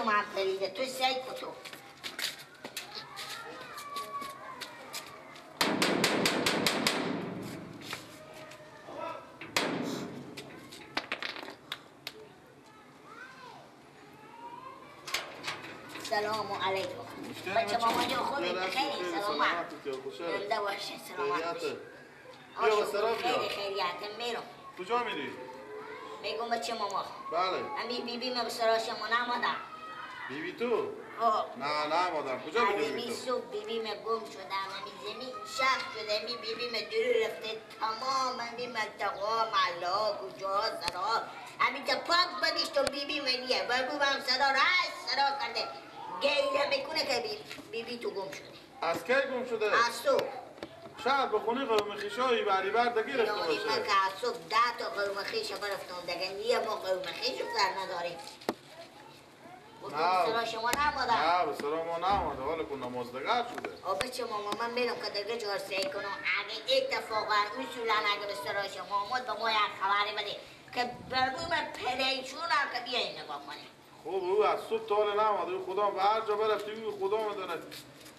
خونم هم پریده تو سعی کتو سلام علیکم بچه ماما جو خوبی خیلی سلامت زنده باشه سلامت باشه خیلی خیریته میرم کجا میری؟ میگم بچه ماما بله امی بیبی من به سراغ شما نمادم بیبی تو؟ نه مادم کجا میری بیبی تو؟ صبح بیبی من گم شدم امی زمین شخ شده امی بیبی من دور رفته تمام امی منطقه محلا کجا سرا امی تا پاک بدیشتم بیبی منیه بگو هم صدا رای صدا کرده گیله میکنه که بیبی تو گم شده از کی گم شده؟ از صبح شاید به خونه قوم خیشایی بری برده گرفته باشه من که از صبح 10 تا قوم خیش برفتم دیگه نیه ما قوم خیش سر نداریم به سرا شما نماده نه به سرا ما نماده حالا که نمازدگر شده بچه ماما من میرم که دیگه جارسایی کنم اگه اتفاقا اصولا اگه به سرا شما آمد به ما یک خبری بده که برگوی من پریشون هم که بیایی نگاه کنیم خب او از صبح تا حالا نماده خدا به هر جا برفتی خدا میدونه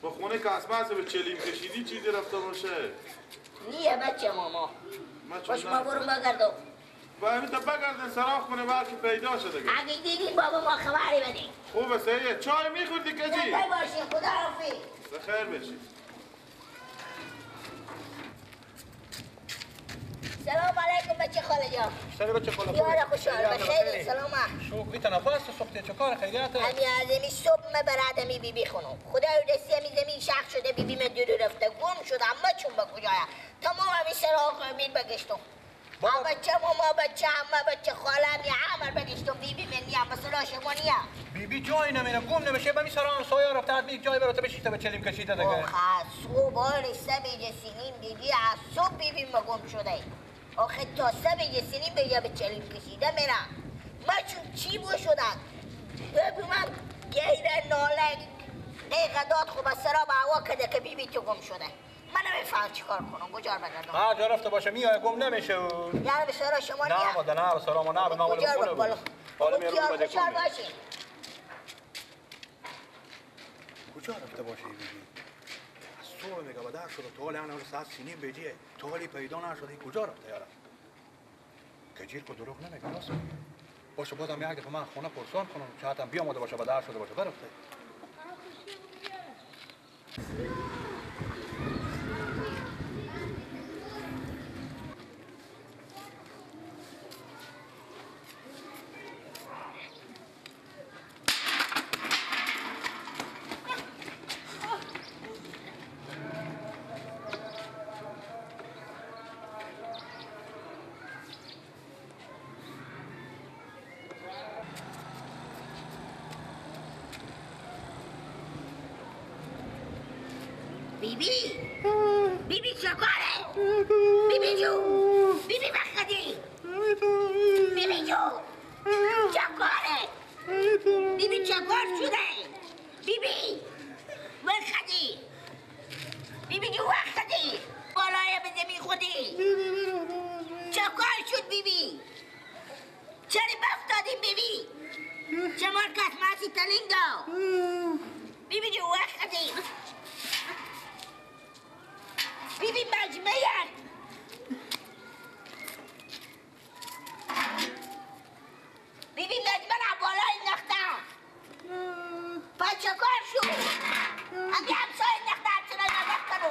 به خونه کسمه به چلیم کشیدی چیزی رفته باشه نیه بچه ماما باش ما برو بگردم با همین تا بگردن سراخ کنه برکی پیدا شده اگه دیدیم بابا ما خبری بدیم خوبه سیه چای میخوردی کجی؟ زنده باشی خدا حافظ بخیر بشی سلام علیکم بچه خاله جان سلام بچه خاله یاره خوشحال بخیر سلام شوق بیت نفس سوخته چه کار خیریته امی از امی صبح من برات امی بیبی خونم خدا دستی امی زمین شخ شده بیبی من دور رفته گم شده اما چون به کجایا تمام امی سراغ بیر بگشتم بچه ماما بچه همه بچه خاله امی همه بگشتم بیبی من نیم بسلا شما نیم بیبی جایی نمیره گم نمیشه بمی سران سایه رفته حد یک جایی برات بشیده به چلیم کشیده دیگه آخه صبح آرسته بیجه سینیم دیدی از صبح بیبی ما گم شده آخه تا سه بیجه سینیم بیجه به چلیم کشیده میرم ما چون چی بو شدن ببین من گیره ناله قیقداد خوب از سرا به هوا کده که بیبی تو گم شده من نمیفهم چی کار کنم گجار بگردم ها جا رفته باشه میای گم نمیشه یعنی به سرا شما نیم نه ماده نه به سرا ما نه به مامال گجار بالا بگردم خوشحال باشی کجا رفته باشه بیبی از صبح میگه بدر شده تا حالی انا ساعت سینیم بیجیه تا حالی پیدا نشده کجا رفته یارم کجیر که دروغ نمیگه راست میگه باشه بودم یک دفعه من خونه پرسان کنم شاید هم بیامده باشه بدر شده باشه برفته بیبی چکاره بیبی جو بیبی بخدی بیبی جو چکاره بیبی چکار شده بیبی بخدی بیبی جو بخدی بالای به زمین خودی چکار شد بیبی چرا بفتادی بیبی چمار کس ماسی تلینگو بیبی جو بخدی بیبی مجمعیت بیبی مجمع بالا انداختم پس چکار شد اگه همسای انداختم چرا نبختم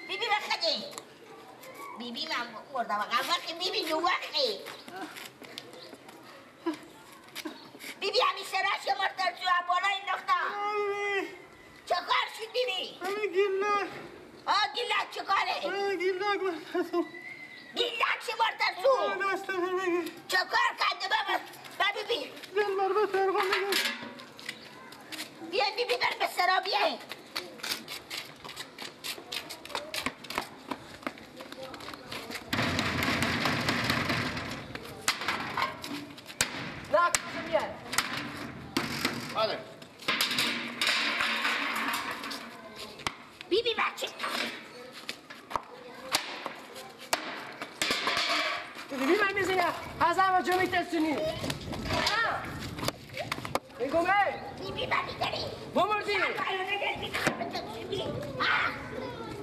بیبی بخدی بیبی من مردم وقتی بیبی جو وقتی بیبی همی سراش مردر جو بالا انداختم چکار شد بیبی گیلک گیلک چکاره گیلک گیلک چه مرترسو دستم بگی چکار کرده بابا بیبی دل بر به ترغم بگی بیا بیبی بر به سرا بیای نه کسی بیای بله بیبی بچه بیبی من میزنی از همه جا میترسونی بگم بیبی بمی داری بمردی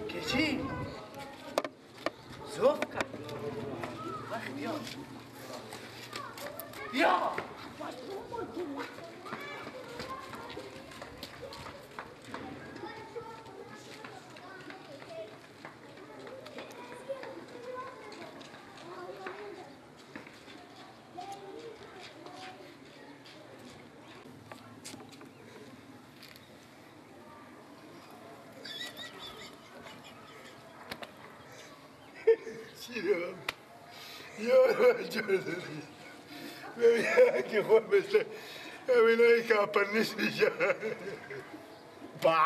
که چی؟ زوف کرد وقت بیا بیا شیرم یارو جادری ببین که خود مثل همینایی که اپرنیس میشه با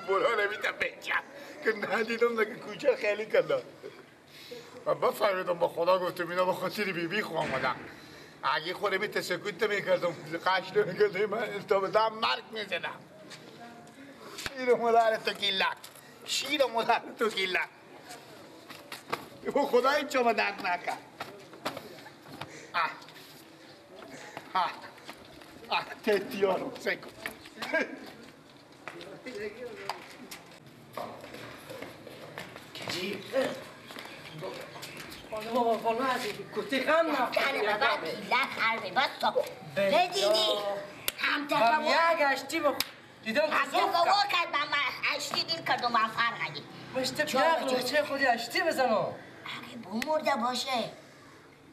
برا نمیتم بچم که ندیدم نگه کوچه خیلی کنده و بفهمیدم با خدا گفتم اینا با خاطر بیبی خو آمدم اگه خود می تسکوت میکردم قشت میکردم من استابدم مرگ میزنم شیر مادر تو گیلک شیر مادر تو گیلک خدا این چه ما درد نکن تیارو سکو کجی؟ بابا والا از این کتی غم کنه بابا گیلک حربه بس تا بدیدی همتر من یک اشتی با دیدم که اگه زوف بابا کرد کرد من اشتی دید کرد و من فرقی مشته بیاق روچه خودی اشتی بزنم اگه بمرده باشه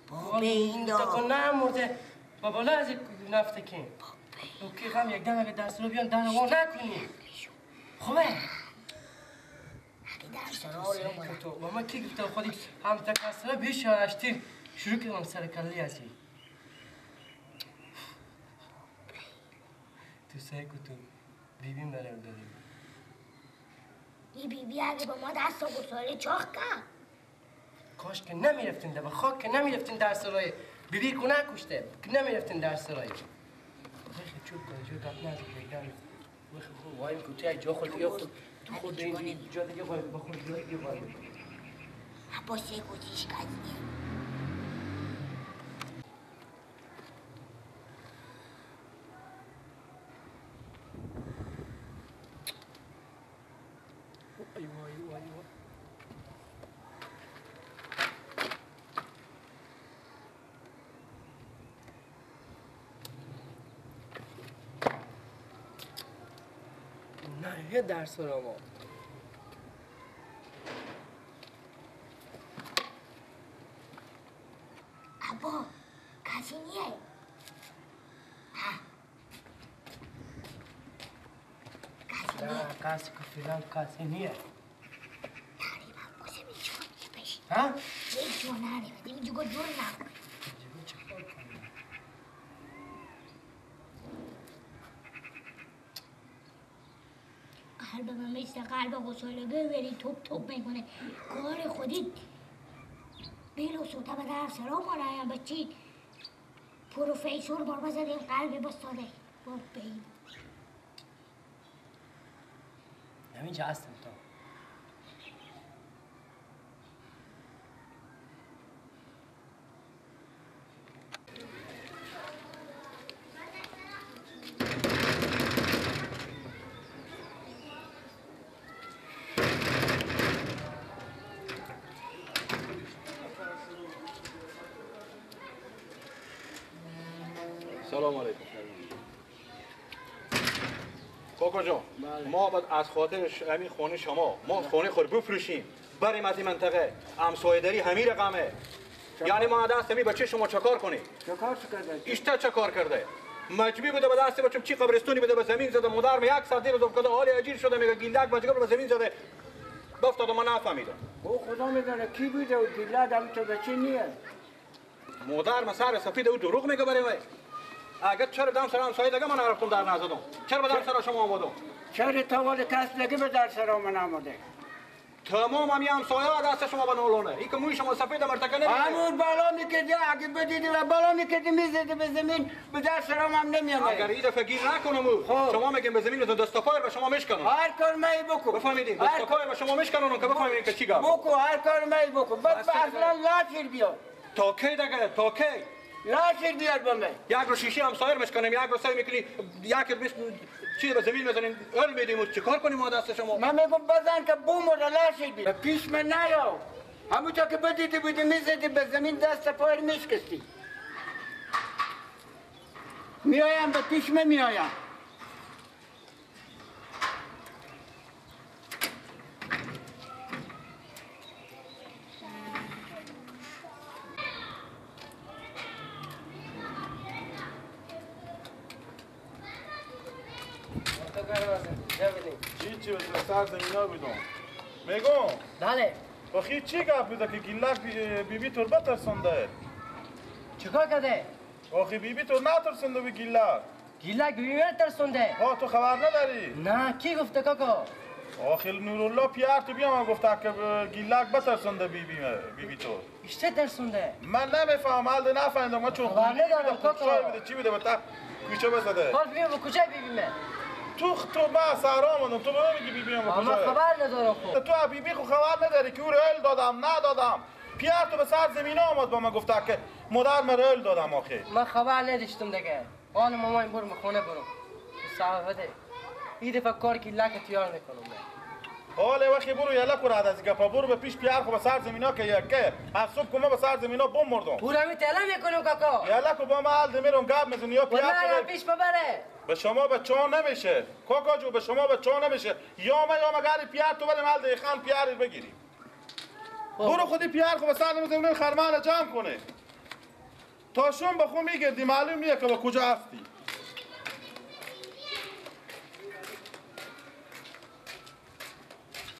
با بینا تا نه مرده با بالا از این نفته که او که غم یک دم اگه درس رو بیان در رو نکنی خوبه اگه درس رو و من که گفتم خودی هم تکسره بیش اشتی شروع کردم سر کلی ازی تو سعی که تو بیبی مرم داریم این بیبی اگه با ما دست و گساره چاخ کن کاش که نمیرفتین در خاک که نمیرفتین در سرای بیبی کو نکشته که نمیرفتین در سرای بخی چوب کن جو گپ نزد بگم بخی خوب وایم که توی جا خود یا خود تو خود این جا دیگه باید با خود جا دیگه باید عباس یک گوشیش کردیم نه یه درس رو ما عبا کسی نیه کسی نیه نه کسی که فیلم کسی نیه تقریبا باسه میشون بشین ها؟ یک جا نره بدیم اینجا جور نکن جگو چه کار کنیم قلب من مثل قلب غساله ببری توپ میکنه کار خودی بیلو سوتا به در سرا ما رایم بچی پروفیسور بار بزدیم قلب بستاده با بین همینجا هستم تو سلام علیکم کاکا جان ما باید از خاطر همین خانه شما ما خانه خود بفروشیم بریم از این منطقه همسایه‌داری همین رقمه یعنی ما دست همین بچه شما چکار کنیم چکار کرده؟ ایشتا چکار کرده مجبی بوده به دست بچم چی قبرستونی بوده به زمین زده مادرم یک ساعت دیر افتاده حال عجیب شده میگه گیلک بچگاه به زمین زده بافتاد من نفهمیدم او خدا میدونه کی بوده و گیلک هم تو بچه نیه مادرم سر سفید او دروغ میگه برای من اگر چرا دم سر همسایه دیگه من رفتم در نزدم چرا به دم سر شما آمدم چرا تا ولی کس دیگه به در سر من آمده تمام هم یه همسایه دست شما بنولونه این که موی شما سفید مرتکه نمیده همون بالا میکردی اگه بدیدی و بالا میکردی میزدی به زمین به در سر هم نمیامده اگر این دفعه گیر نکنم او شما میگیم به زمین دست و پای به شما میشکنم هر کار می بکو بفهمیدین دست و پای به شما میشکنم که بفهمید که چی گفت بکو هر کار می بکو بس اصلا لا چیر بیا تا کی دیگه تا کی لاشید بیار با من. یک رو شیشه هم سایر میکنیم، یک رو سایر میکنی، یک رو چی به زمین میزنیم، ال میدیم و چیکار کنیم ما دست شما؟ من میگم بزن که بوم رو لاشید بیار. پیش من نیاو. همونطور که بدیدی بودی میزدی به زمین دست پای میشکستی. میایم به پیش من میایم. چی به سر زمینا بیدم میگم بله بخی چی گپ بوده که گیلک بیبی تو بترسونده؟ چیکار کرده؟ آخی بیبی تو نترسونده به گیلک؟ گیلک بیبی ترسونده؟ تو خبر نداری؟ نه کی گفته کاکا؟ آخی نورالله پیار تو بیا من گفته که گیلک بترسونده بیبی تو. اشته ترسونده؟ من نمیفهم حال نفهمیدم من چون خبر ندارم کاکا. چی بوده بتا کوچه بزده؟ حال بیا به کجا بیبیمه؟ تو ما سهرا آمدم تو به میگی بیبی هم اما خبر ندارم خب. تو بیبی خو خبر نداری که او ریل دادم ندادم. پیار تو به سر زمین آمد با من گفته که مادر من ریل دادم آخه. من خبر نداشتم دیگه. حال مامان برو خونه برو. صحبته. این دفعه کار که لک تیار نکنم. حالا وقتی برو یلا کرد از گپا برو به پیش پیار خو به سر زمینا که یکه از صبح کومه به سر زمینا بم مردم. برو می تلا میکنم کاکا. یلا کو با ما حال میرم گپ میزنی یا پیار نه پیش ببره. به شما بچه‌ها نمیشه. کاکا جو به شما بچه‌ها نمیشه. یا ما گاری پیار تو بریم حال خان پیار بگیری. برو خودی پیار خو به سر زمینا خرمان جمع کنه. تا شون بخو میگردی معلوم نیه که با کجا هستی.